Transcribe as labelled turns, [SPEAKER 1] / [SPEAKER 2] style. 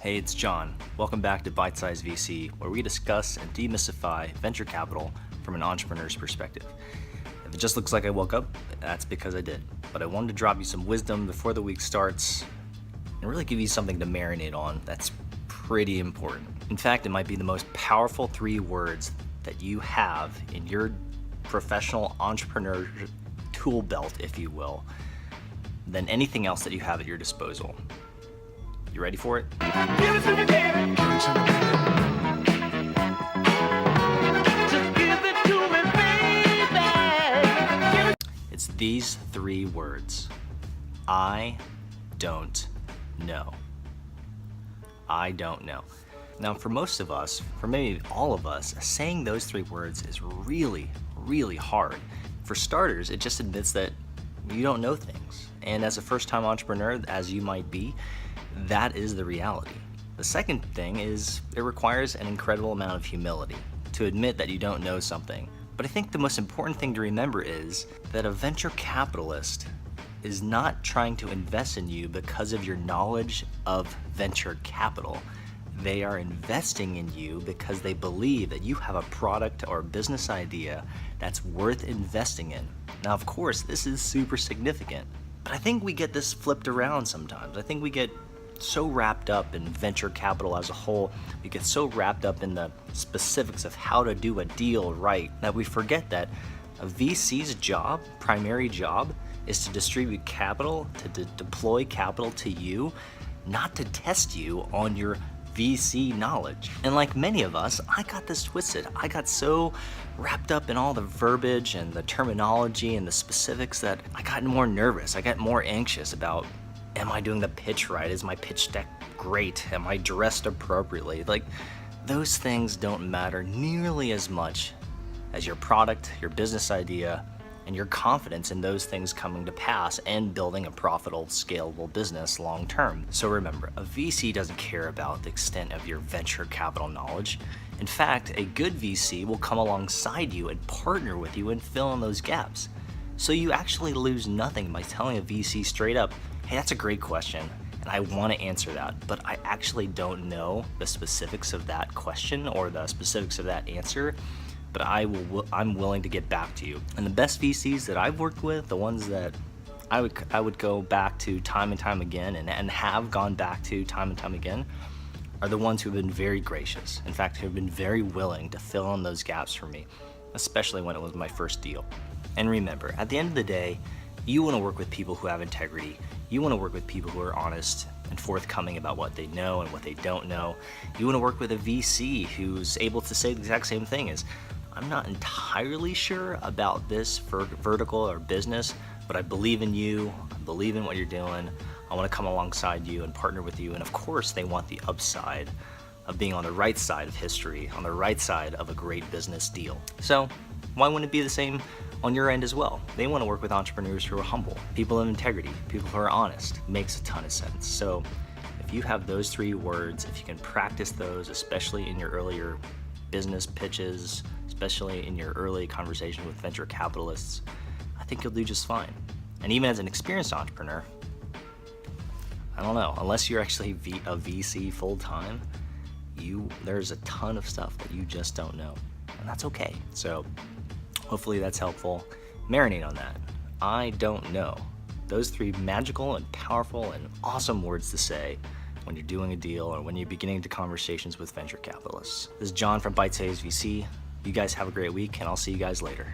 [SPEAKER 1] Hey, it's John. Welcome back to Bite Size VC, where we discuss and demystify venture capital from an entrepreneur's perspective. If it just looks like I woke up, that's because I did. But I wanted to drop you some wisdom before the week starts and really give you something to marinate on that's pretty important. In fact, it might be the most powerful 3 words that you have in your professional entrepreneur tool belt, if you will, than anything else that you have at your disposal. You ready for it?
[SPEAKER 2] Give it to me, baby. Give it to me, baby. Just give it to me, baby.
[SPEAKER 1] It's these 3 words. I don't know. I don't know. Now, for most of us, for maybe all of us, saying those 3 words is really, really hard. For starters, it just admits that you don't know things. And as a first-time entrepreneur, as you might be, that is the reality. The second thing is it requires an incredible amount of humility to admit that you don't know something. But I think the most important thing to remember is that a venture capitalist is not trying to invest in you because of your knowledge of venture capital. They are investing in you because they believe that you have a product or a business idea that's worth investing in. Now, of course, this is super significant, but I think we get this flipped around sometimes. I think we get so wrapped up in venture capital as a whole, we get so wrapped up in the specifics of how to do a deal right, that we forget that a VC's job, primary job, is to distribute capital, to deploy capital to you, not to test you on your VC knowledge. And like many of us, I got this twisted. I got so wrapped up in all the verbiage and the terminology and the specifics that I got more nervous. I got more anxious about, am I doing the pitch right? Is my pitch deck great? Am I dressed appropriately? Like, those things don't matter nearly as much as your product, your business idea, and your confidence in those things coming to pass and building a profitable, scalable business long term. So remember, a VC doesn't care about the extent of your venture capital knowledge. In fact, a good VC will come alongside you and partner with you and fill in those gaps. So you actually lose nothing by telling a VC straight up, hey, that's a great question, and I want to answer that, but I actually don't know the specifics of that question or the specifics of that answer, but I'm willing to get back to you. And the best VCs that I've worked with, the ones that I would go back to time and time again and have gone back to time and time again, are the ones who have been very gracious. In fact, who have been very willing to fill in those gaps for me, especially when it was my first deal. And remember, at the end of the day, you want to work with people who have integrity. You want to work with people who are honest and forthcoming about what they know and what they don't know. You want to work with a VC who's able to say the exact same thing as, I'm not entirely sure about this vertical or business, but I believe in you, I believe in what you're doing, I want to come alongside you and partner with you. And of course, they want the upside of being on the right side of history, on the right side of a great business deal. So why wouldn't it be the same on your end as well? They want to work with entrepreneurs who are humble, people of integrity, people who are honest. It makes a ton of sense. So if you have those 3 words, if you can practice those, especially in your earlier business pitches, especially in your early conversation with venture capitalists, I think you'll do just fine. And even as an experienced entrepreneur, I don't know, unless you're actually a VC full-time, there's a ton of stuff that you just don't know, and that's okay. So hopefully that's helpful. Marinate on that. I don't know. Those 3 magical and powerful and awesome words to say when you're doing a deal or when you're beginning to conversations with venture capitalists. This is John from Bite Size VC. You guys have a great week, and I'll see you guys later.